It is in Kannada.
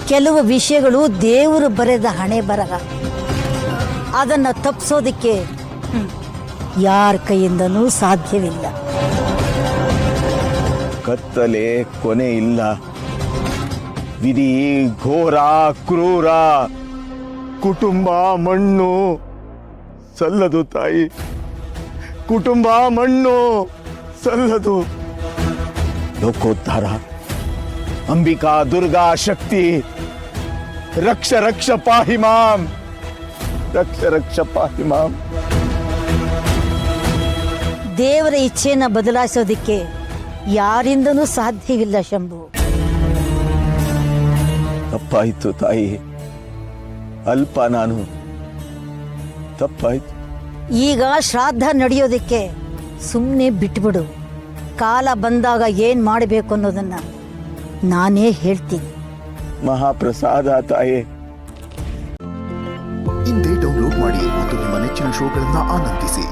ಕೆಲವು ವಿಷಯಗಳು ದೇವರು ಬರೆದ ಹಣೆ ಬರಹ. ಅದನ್ನು ತಪ್ಪಿಸೋದಕ್ಕೆ ಯಾರ ಕೈಯಿಂದನೂ ಸಾಧ್ಯವಿಲ್ಲ. ಕತ್ತಲೆ ಕೊನೆ ಇಲ್ಲ. ವಿಧಿ ಘೋರ ಕ್ರೂರ. ಕುಟುಂಬ ಮಣ್ಣು ಸಲ್ಲದು ತಾಯಿ, ಕುಟುಂಬ ಮಣ್ಣು ಸಲ್ಲದು. ಲೋಕೋದ್ಧಾರ, ಅಂಬಿಕಾ ದುರ್ಗಾ ಶಕ್ತಿ, ರಕ್ಷ ರಕ್ಷ ಪಾಹಿ ಮಾಂ, ರಕ್ಷ ರಕ್ಷ ಪಾಹಿ ಮಾಂ. ದೇವರ ಇಚ್ಛೆಯನ್ನು ಬದಲಾಯಿಸೋದಕ್ಕೆ ಯಾರಿಂದನೂ ಸಾಧ್ಯವಿಲ್ಲ ಶಂಭು. ತಪ್ಪಾಯಿತು ತಾಯಿ, ಅಲ್ಪ ನಾನು, ತಪ್ಪಾಯ್ತು. ಈಗ ಶ್ರಾದ್ದ ನಡೆಯೋದಕ್ಕೆ ಸುಮ್ಮನೆ ಬಿಟ್ಬಿಡು. ಕಾಲ ಬಂದಾಗ ಏನು ಮಾಡಬೇಕು ಅನ್ನೋದನ್ನ ನಾನೇ ಹೇಳ್ತೀನಿ. ಮಹಾಪ್ರಸಾದ ತಾಯಿ. ಇಂದೇ ಡೌನ್ಲೋಡ್ ಮಾಡಿ ಮತ್ತು ನಿಮ್ಮ ನೆಚ್ಚಿನ ಶೋಗಳನ್ನು ಆನಂದಿಸಿ.